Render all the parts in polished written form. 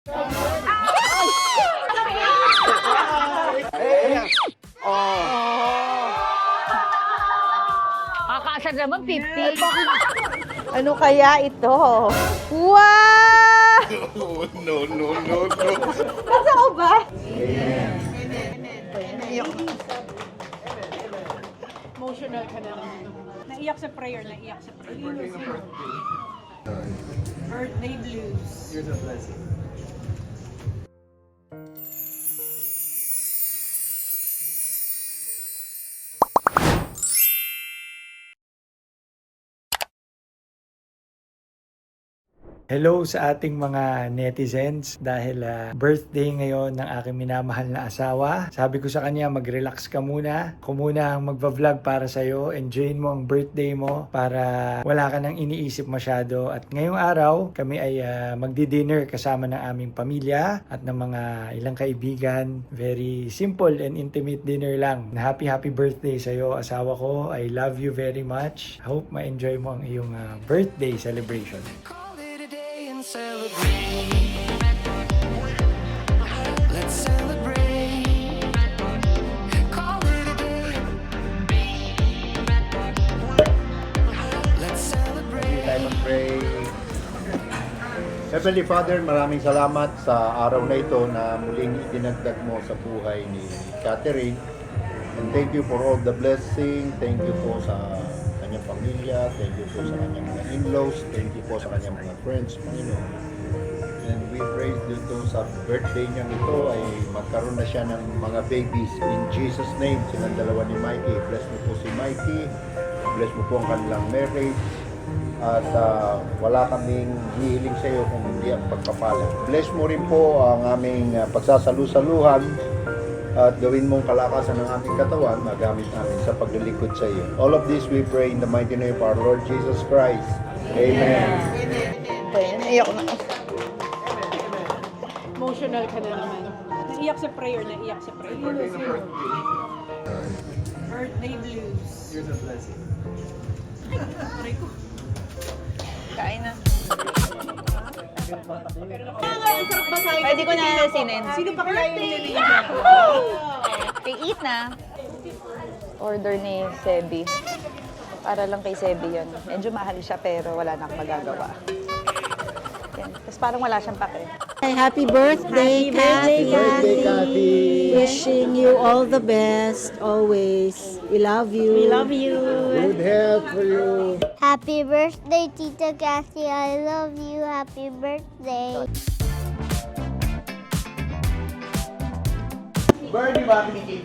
Kakasad naman, 50. Ano kaya ito? Wow! No. Nasa ko ba? Emotional ka na. Naiyak sa prayer. Birthday blues. Hello sa ating mga netizens dahil birthday ngayon ng aking minamahal na asawa. Sabi ko sa kanya mag-relax ka muna. Ako muna ang magva-vlog para sa'yo. Enjoyin mo ang birthday mo para wala ka nang iniisip masyado. At ngayong araw kami ay magdi-dinner kasama ng aming pamilya at ng mga ilang kaibigan. Very simple and intimate dinner lang. Happy birthday sa'yo asawa ko. I love you very much. Hope ma-enjoy mo ang iyong birthday celebration. Let's celebrate. Call it a day. Let's celebrate. Tayo mag-pray. Heavenly Father, maraming salamat sa araw na ito na muling idinagdag mo sa buhay ni Catherine. And thank you for all the blessing. Thank you po sa kanyang pamilya. Thank you po sa kanyang mga in-laws. Thank you po sa kanyang mga friends, Panginoon. And we praise dito sa birthday niya ito ay magkaroon na siya ng mga babies in Jesus' name. Silang dalawa ni Mikey. Bless mo po si Mikey. Bless mo po ang kanilang marriage. At wala kaming hihiling sa iyo kung hindi ang pagpapala. Bless mo rin po ang aming pagsasalu-saluhan at gawin mong kalakasan ng aming katawan na gamit namin sa paglilingkod sa iyo. All of this we pray in the mighty name of our Lord Jesus Christ. Amen. Naiyak na. Emotional ka na naman. Naiyak sa prayer. Birthday blues. Aray ko. Kain na. Pwede ko na sinin. Sino pa kaya yung nililiyan? Kay Eat na. Order ni Sebi. Para lang kay Sebi yun. Medyo mahal siya pero wala na akong magagawa. Yan. Tapos parang wala siyang pake. Happy birthday, Kathy. Kathy. Wishing you all the best always. We love you. Good health for you. Happy birthday, Tita Cassie. I love you. Happy birthday.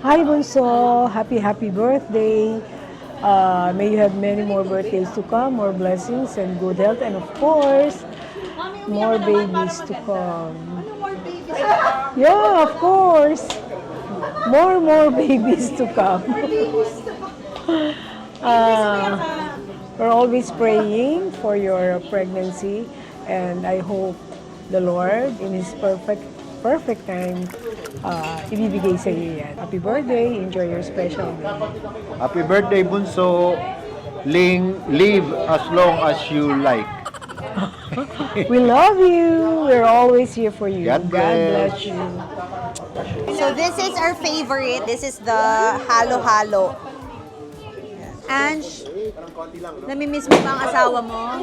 Hi, Bunso. Happy birthday. May you have many more birthdays to come, more blessings and good health, and of course, more babies to come. Yeah, of course. More babies to come. We're always praying for your pregnancy, and I hope the Lord, in His perfect time, ibibigay sa iyo yan. Happy birthday. Enjoy your special day. Happy birthday, Bunso. Live as long as you like. We love you. We're always here for you. God bless. you. So this is our favorite. This is the halo-halo. Ange, namimiss mo ba ang asawa mo?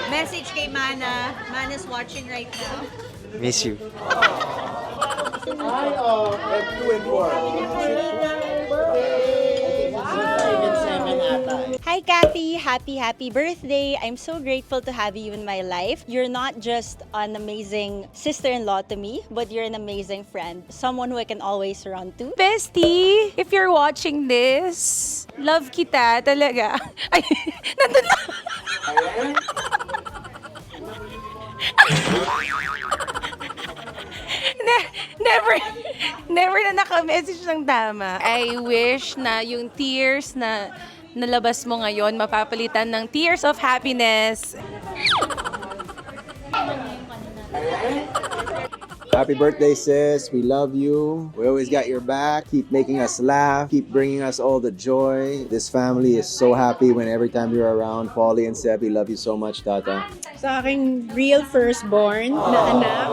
Message kay Mana. Mana's watching right now. Miss you. Hi Kathy, happy birthday. I'm so grateful to have you in my life. You're not just an amazing sister-in-law to me, but you're an amazing friend. Someone who I can always run to. Bestie, if you're watching this, love kita talaga. Ay, nandun na. Never na naka-message ng tama. I wish na yung tears na nalabas mo ngayon mapapalitan ng tears of happiness. Happy birthday, sis. We love you. We always got your back. Keep making us laugh. Keep bringing us all the joy. This family is so happy when every time you're around. Polly and Sebi, love you so much, Tata. Sa aking real firstborn na anak,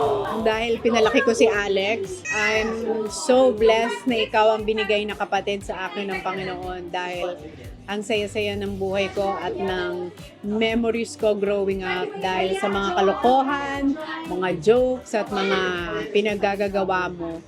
dahil pinalaki ko si Alex, I'm so blessed na ikaw ang binigay na kapatid sa akin ng Panginoon dahil ang saya-saya ng buhay ko at ng memories ko growing up dahil sa mga kalokohan, mga jokes at mga pinaggagawa mo.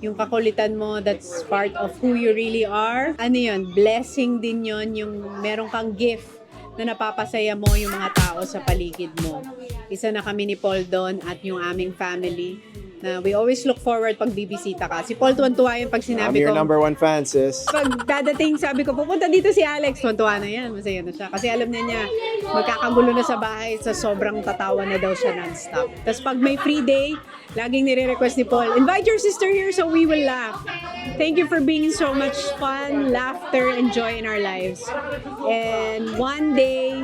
Yung kakulitan mo, that's part of who you really are. Ano yun? Blessing din yun, yung meron kang gift na napapasaya mo yung mga tao sa paligid mo. Isa na kami ni Paul doon at yung aming family na we always look forward pag bibisita ka. Si Paul tuwan-tuwa yun pag I'm sinabi your ko, number one fan, sis. pag dadating, sabi ko, pupunta dito si Alex, tuwan-tuwa na yan, masaya na siya. Kasi alam niya, magkakagulo na sa bahay, sa sobrang tatawa na daw siya non-stop. Tapos pag may free day, laging nire-request ni Paul, invite your sister here so we will laugh. Thank you for bringing so much fun, laughter, and joy in our lives. And one day,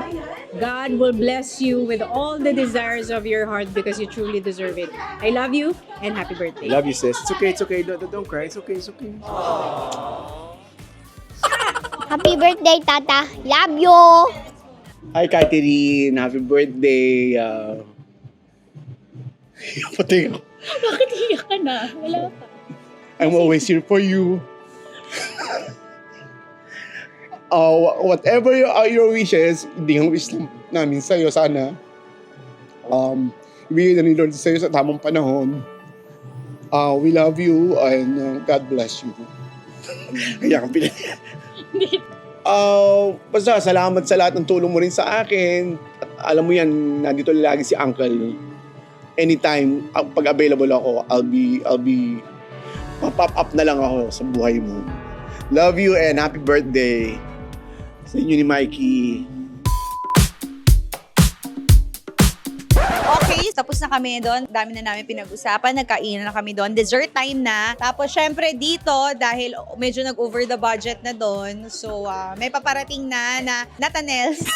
God will bless you with all the desires of your heart because you truly deserve it. I love you and happy birthday. Love you, sis. It's okay. Don't cry. It's okay. Happy birthday, Tata. Love you. Hi, Catherine. Happy birthday. Pati ako. Bakit hiyak ka na? Wala pa. I'm always here for you. Whatever your wishes, hindi ang wish namin sa'yo sana. Ibigay na ni Lord sa'yo sa tamang panahon. We love you and God bless you. Kaya kang pinag- basta salamat sa lahat ng tulong mo rin sa akin. At alam mo yan, nandito lagi si Uncle. Anytime, pag available ako, I'll be pop up na lang ako sa buhay mo. Love you and happy birthday sa inyo ni Mikey. Okay, tapos na kami doon. Dami na namin pinag-usapan. Nagkainan na kami doon. Dessert time na. Tapos, syempre, dito, dahil medyo nag-over the budget na doon, so, may paparating na Natanels.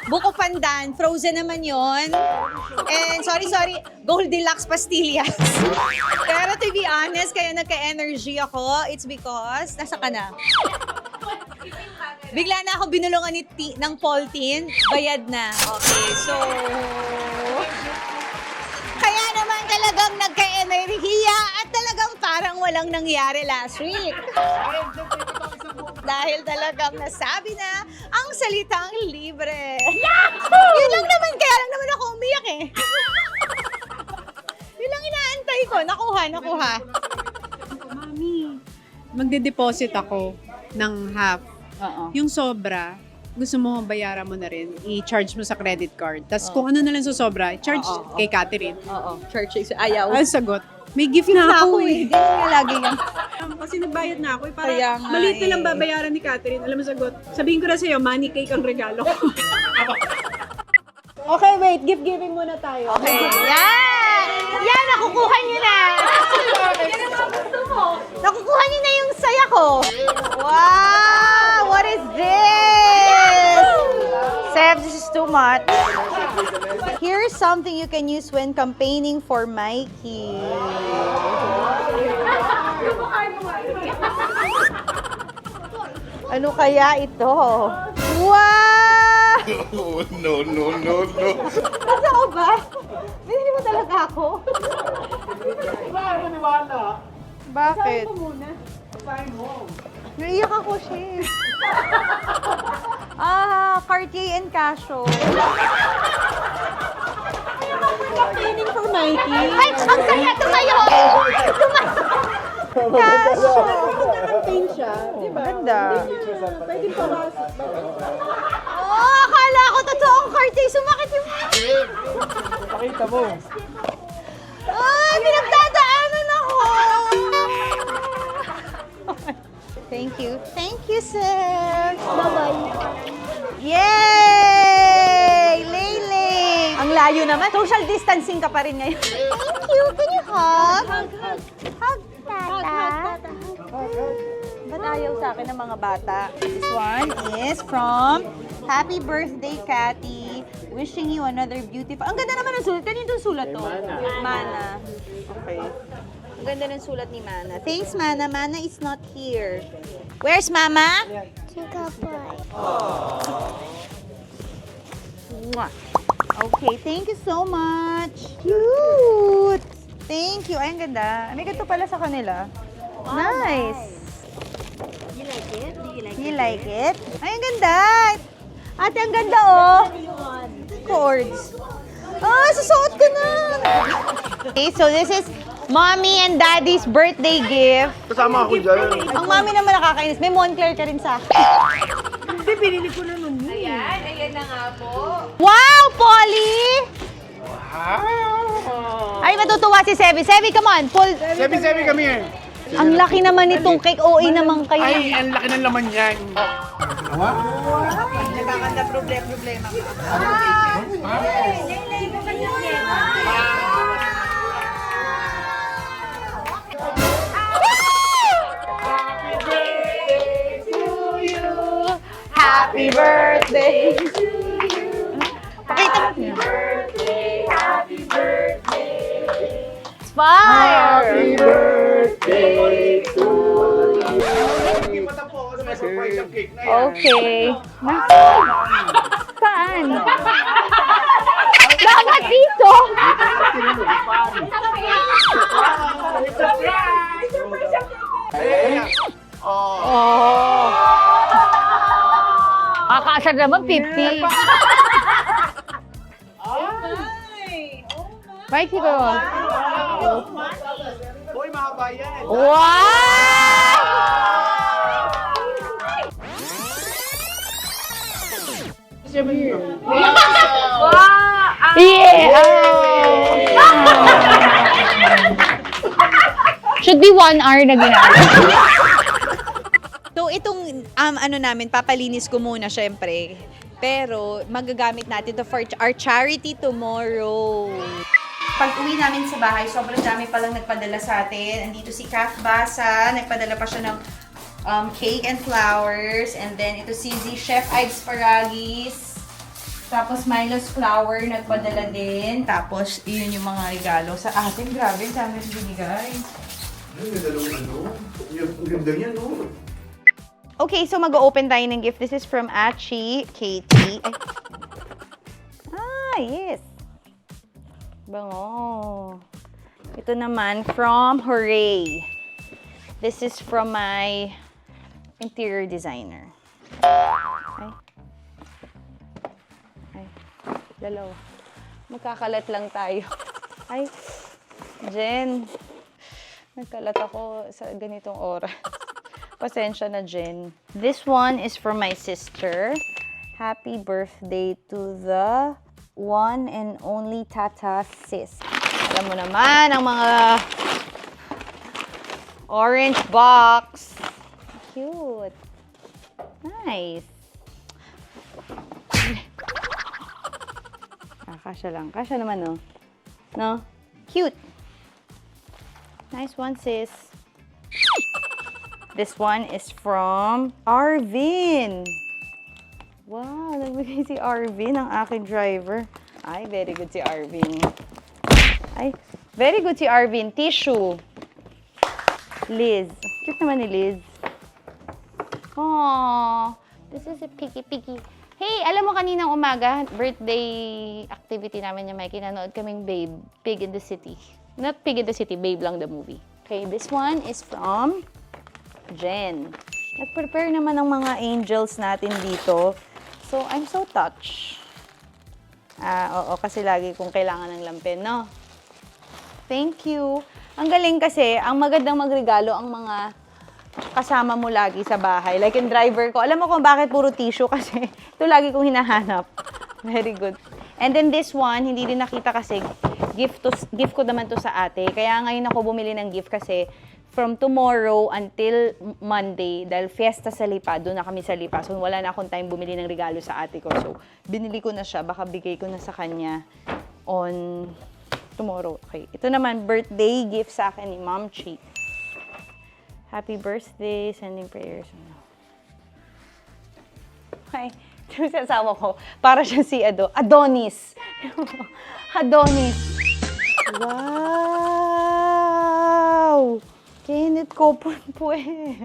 Buko Pandan. Frozen naman yon. And, sorry, Goldilocks Pastillas. Pero to be honest, kaya nagka-energy ako, it's because, nasa ka na? Bigla na ako binulungan ng Paul Tin. Bayad na. Okay, so... Kaya naman talagang nagka-enerhiya at talagang parang walang nangyari last week. Dahil talagang nasabi na ang salitang libre. Yahoo! Yun lang naman, kaya lang naman ako umiyak eh. Yun lang inaantay ko. Nakuha. Mami, magde-deposit ako ng half. Yung sobra, gusto mo bayaran mo na rin, i-charge mo sa credit card. Tapos kung ano na lang sa sobra, charge kay Catherine. Church ayaw. Ay, sagot. May gift na ako eh. Ganyan nga lagi yan. Kasi nagbayad na ako eh. Para Kaya nga maliit na lang eh. babayaran ni Catherine. Alam mo sagot. Sabihin ko na sa'yo, money cake ang regalo ko. Okay, wait. Gift giving muna tayo. Okay. Yan, nakukuha niyo na. Nakukuha niyo na yung saya ko. Wow! What is this? Seb, this is too much. Here's something you can use when campaigning for Mikey. Ano kaya ito? Wow! No. Nasa ko ba? Binili mo talaga ako? Bakit? Naiyak ako, Chef. Cartier and Casio. Campaigning for Mikey. Ay, ang saya! Tumayo! Casio! Campaign siya. Diba? Ganda. Pwede pawasok. Oh, akala ko totoong Cartier. Sumakit yung... Pakita mo. Ay, pinagdadaanan ako! Thank you. Thank you, sis. Bye-bye. Yay! Layling! Ang layo naman. Social distancing ka pa rin ngayon. Thank you. Can you hug? Hug, Tata. Ba't ayaw sa akin ng mga bata? This one is from Happy Birthday, Cathy. Wishing you another beautiful... Ang ganda naman ng sulat. Kanino itong sulat to? Mana. Okay. Ang ganda ng sulat ni Mana. Thanks, Mana. Mana is not here. Where's Mama? Mwah. Okay, thank you so much. Cute! Thank you. Ay, ang ganda. May ganito pala sa kanila. Nice. You like it? Do you like You like it? Ay, ang ganda. Ate, ang ganda, oh. Chords. Ah, susuot ko na. Okay, so this is Mommy and Daddy's birthday gift. Kasama ako dyan. Ang Mommy naman nakakainis. May Moncler ka rin sa akin. Hindi, binili ko na nun. Ayan na nga po. Wow, Polly! Wow! Ay, matutuwa si Sebi. Sebi, come on. Pull. Sebi, come here. Ang laki naman nitong cake. OA naman kayo. Ay, ang laki ng laman yan. Nagkakanda problema ka. Happy birthday to you. Pakita mo. Happy birthday. It's fire. Happy birthday to you. May surprise ang cake na yan. Okay. Saan? Dapat dito. Oh. Akasag naman 50. Right here. Hoy, mahaba yan. Wow! Yeah! Should be 1 hour na ginagawa. So, itong ano namin, papalinis ko muna syempre. Pero, magagamit natin to for our charity tomorrow. Pag uwi namin sa bahay, sobrang dami palang nagpadala sa atin. Andito si Kath Basa, nagpadala pa siya ng cake and flowers. And then, ito si Chef Ives Paragis. Tapos, Milo's Flower, nagpadala din. Tapos, yun yung mga regalo sa atin. Grabe, ang dami binigay. Ay, may dalawang ano. Ang ganda niya, no? Okay, so mag-open tayo ng gift. This is from Achi, Katie. Yes. Bango. Ito naman from Hooray. This is from my interior designer. Ay, dalawa. Magkakalat lang tayo. Ay, Jen. Nagkalat ako sa ganitong oras. Pasensya na, Jen. This one is from my sister. Happy birthday to the one and only Tata Sis. Alam mo naman, ang mga orange box. Cute. Nice. Kasya lang. Kasya naman, no? No? Cute. Nice one, sis. This one is from Arvin. Wow, nagbigay si Arvin, ang aking driver. Ay, very good si Arvin. Ay, very good si Arvin. Tissue. Liz. Cute naman ni Liz. Aww. This is a picky. Hey, alam mo kaninang umaga, birthday activity namin niya, Mikey, nanood kaming Babe, Pig in the City. Not Pig in the City, Babe lang the movie. Okay, this one is from Jen. Nag-prepare naman ng mga angels natin dito. So, I'm so touched. Oo, kasi lagi kong kailangan ng lampin, no? Thank you. Ang galing kasi, ang magandang magregalo ang mga kasama mo lagi sa bahay. Like yung driver ko. Alam mo kung bakit puro tissue kasi ito lagi kong hinahanap. Very good. And then this one, hindi din nakita kasi gift ko naman to sa ate. Kaya ngayon ako bumili ng gift kasi from tomorrow until Monday, dahil fiesta sa Lipa, doon na kami sa Lipa. So, wala na akong time bumili ng regalo sa ate ko. So, binili ko na siya. Baka bigay ko na sa kanya on tomorrow. Okay. Ito naman, birthday gift sa akin ni Mom Chi. Happy birthday. Sending prayers. Okay. Yung asawa ko, para siya si Adonis. Adonis. Wow! Kenneth Copeland po eh.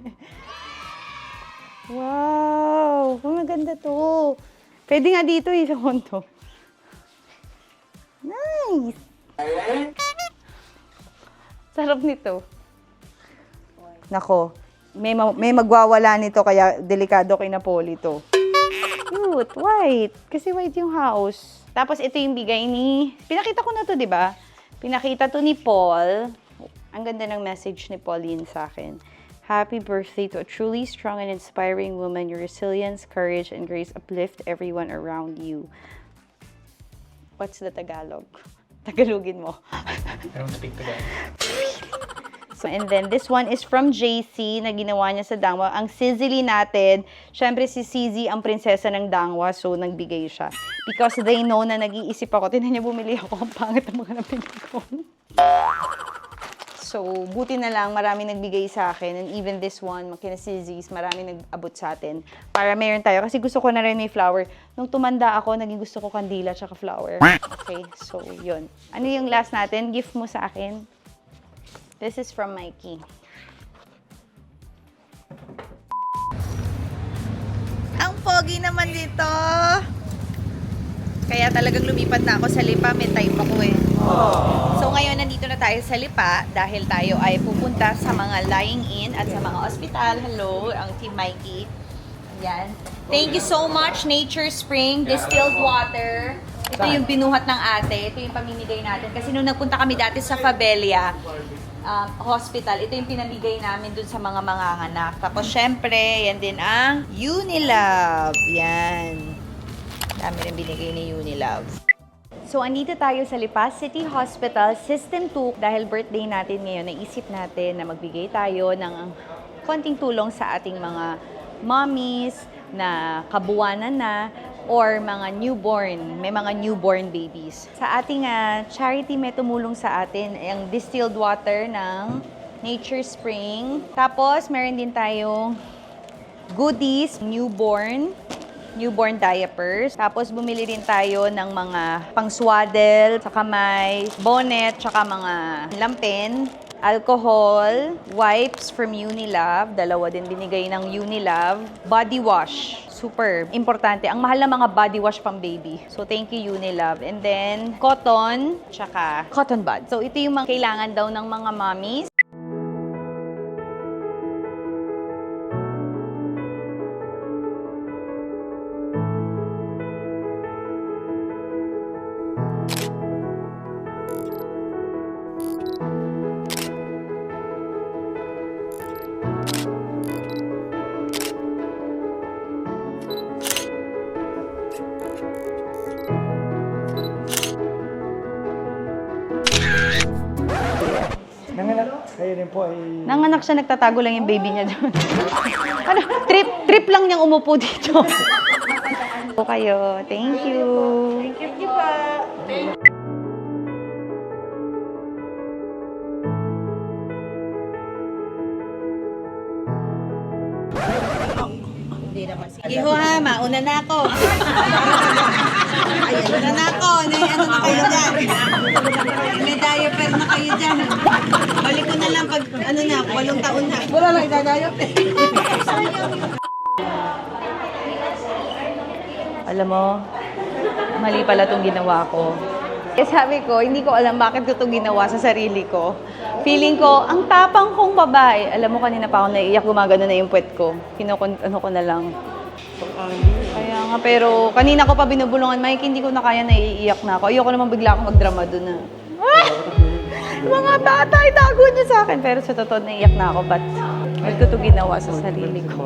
Wow! Oh, maganda to. Pwede nga dito sa konto. Nice! Sarap nito. Nako, may magwawala nito kaya delikado kay Napoli to. Cute, white. Kasi white yung house. Tapos ito yung bigay ni... Pinakita ko na to, di ba? Pinakita to ni Paul. Ang ganda ng message ni Pauline sa akin. Happy birthday to a truly strong and inspiring woman. Your resilience, courage, and grace uplift everyone around you. What's the Tagalog? Tagalogin mo. I don't speak Tagalog. So, and then, this one is from JC na ginawa niya sa Dangwa. Ang sizzly natin, syempre si CZ ang prinsesa ng Dangwa, so nagbigay siya. Because they know na nag-iisip ako. Tinan niya, bumili ako. Ang pangit ang mga napili ko. So, buti na lang, marami nagbigay sa akin. And even this one, kina CZ's, marami nag-abot sa atin. Para mayroon tayo. Kasi gusto ko na rin may flower. Nung tumanda ako, naging gusto ko kandila tsaka flower. Okay, so yun. Ano yung last natin? Gift mo sa akin. This is from Mikey. Ang pogi naman dito. Kaya talagang lumipat na ako sa Lipa. May type ako eh. So ngayon, nandito na tayo sa Lipa dahil tayo ay pupunta sa mga lying in at sa mga hospital. Hello, ang Team Mikey. Yan. Thank you so much, Nature Spring, distilled water. Ito yung binuhat ng ate. Ito yung pamimigay natin. Kasi nung nagpunta kami dati sa Fabelia Hospital, ito yung pinamigay namin dun sa mga manganganak. Tapos syempre, yan din ang Unilove. Yan. Dami rin binigay ni Unilove. So, andito tayo sa Lipa City Hospital, System 2. Dahil birthday natin ngayon, naisip natin na magbigay tayo ng konting tulong sa ating mga mommies na kabuwanan na or mga newborn, may mga newborn babies. Sa ating charity, may tumulong sa atin ang distilled water ng Nature Spring. Tapos, meron din tayong goodies, newborn diapers. Tapos, bumili din tayo ng mga pang-swaddle sa kamay, bonnet, tsaka mga lampin, alcohol, wipes from Unilove. Dalawa din binigay ng Unilove. Body wash. Super importante. Ang mahal na mga body wash pang baby. So, thank you, Unilove. And then, cotton, tsaka cotton bud. So, ito yung mga kailangan daw ng mga mommies. Nanganak, kayo rin po ay... Nanganak siya, nagtatago lang yung baby niya doon. Ano, trip lang niyang umupo dito. Po kayo. Thank you. Thank you pa. Sige ho ha, mauna na ako. Ay, mauna na ako. Ano na kayo dyan? May diaper na kayo dyan. Balik ko na lang pag, 8 taon na. Wala lang idadiaper. Alam mo, mali pala itong ginawa ko. Eh sabi ko, hindi ko alam bakit ko itong ginawa sa sarili ko. Feeling ko, ang tapang kong babae. Alam mo, kanina pa ako naiiyak, gumagano na yung puwet ko. Ano ko na lang. Kaya nga, pero kanina ko pa binubulungan, Mike, hindi ko na kaya, naiiyak na ako. Ayoko naman bigla akong magdrama doon na. Mga tatay, tago niyo sa akin. Pero sa totoo, naiiyak na ako. But, bakit ko ito ginawa sa sarili ko?